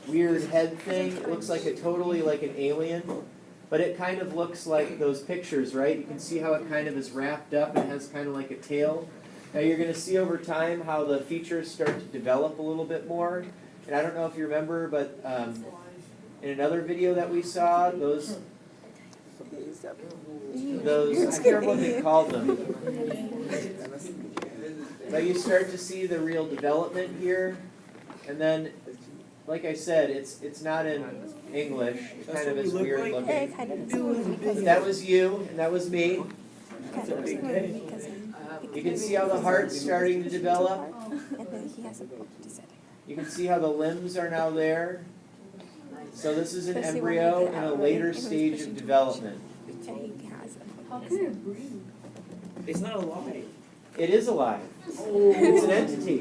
weird head thing. It looks like totally like an alien, but it kind of looks like those pictures, right? You can see how it kind of is wrapped up and has kind of like a tail. Now you're going to see over time how the features start to develop a little bit more. And I don't know if you remember, but in another video that we saw, those I can't remember what they called them. But you start to see the real development here, and then, like I said, it's not in English. It kind of is weird looking. That was you, and that was me. You can see how the heart's starting to develop. You can see how the limbs are now there. So this is an embryo in a later stage of development. How can it breathe? It's not alive. It is alive. It's an entity.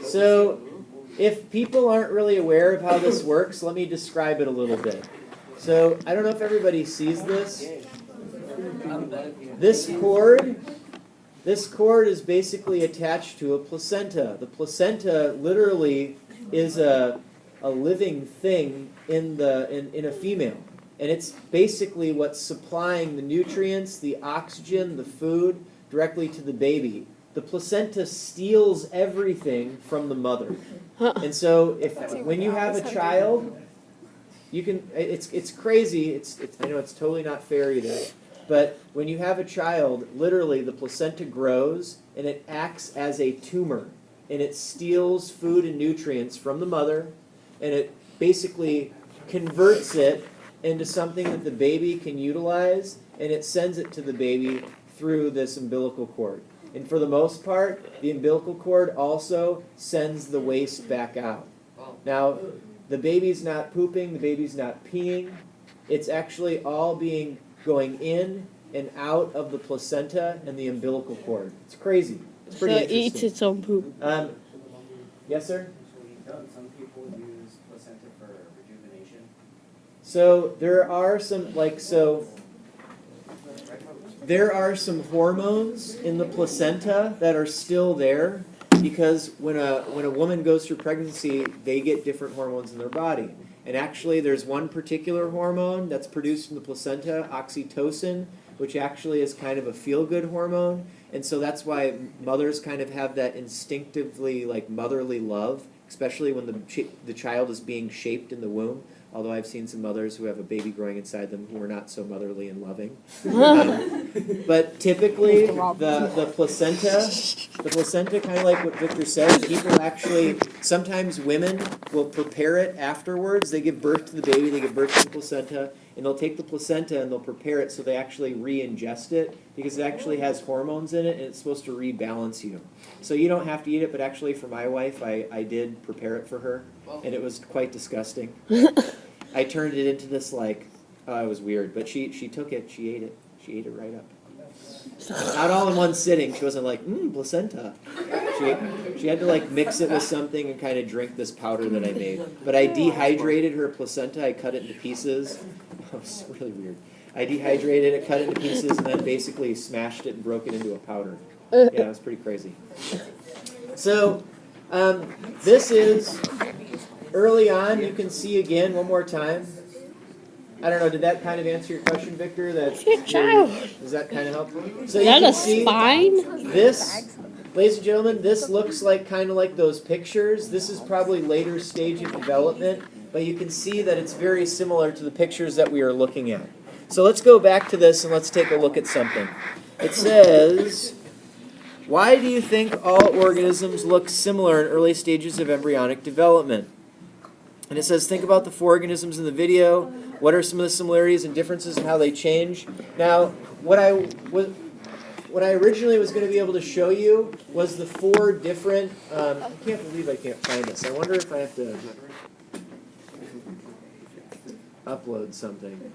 So if people aren't really aware of how this works, let me describe it a little bit. So I don't know if everybody sees this. This cord is basically attached to a placenta. The placenta literally is a living thing in a female. And it's basically what's supplying the nutrients, the oxygen, the food directly to the baby. The placenta steals everything from the mother. And so when you have a child, you can it's crazy. I know it's totally not fair either. But when you have a child, literally the placenta grows and it acts as a tumor. And it steals food and nutrients from the mother, and it basically converts it into something that the baby can utilize, and it sends it to the baby through this umbilical cord. And for the most part, the umbilical cord also sends the waste back out. Now, the baby's not pooping, the baby's not peeing. It's actually all going in and out of the placenta and the umbilical cord. It's crazy. It's pretty interesting. It eats its own poop. Yes, sir? Some people use placenta for rejuvenation. So there are some hormones in the placenta that are still there because when a woman goes through pregnancy, they get different hormones in their body. And actually there's one particular hormone that's produced in the placenta, oxytocin, which actually is kind of a feel-good hormone. And so that's why mothers kind of have that instinctively motherly love, especially when the child is being shaped in the womb. Although I've seen some mothers who have a baby growing inside them who are not so motherly and loving. But typically, the placenta, kind of like what Victor said, people actually, sometimes women will prepare it afterwards. They give birth to the baby, they give birth to the placenta, and they'll take the placenta and they'll prepare it so they actually re-ingest it because it actually has hormones in it and it's supposed to rebalance you. So you don't have to eat it, but actually for my wife, I did prepare it for her, and it was quite disgusting. I turned it into this it was weird, but she took it, she ate it right up. Not all in one sitting. She wasn't like, placenta. She had to mix it with something and kind of drink this powder that I made. But I dehydrated her placenta. I cut it into pieces. It was really weird. I dehydrated it, cut it into pieces, and then basically smashed it and broke it into a powder. Yeah, it was pretty crazy. So this is early on. You can see again one more time. I don't know, did that kind of answer your question, Victor? It's your child. Does that kind of help? So Is you that can a see spine? this, ladies and gentlemen, this looks kind of like those pictures. This is probably later stage of development, but you can see that it's very similar to the pictures that we are looking at. So let's go back to this and let's take a look at something. It says, why do you think all organisms look similar in early stages of embryonic development? And it says, think about the 4 organisms in the video. What are some of the similarities and differences and how they change? Now, what I originally was going to be able to show you was the 4 different... I can't believe I can't find this. I wonder if I have to upload something.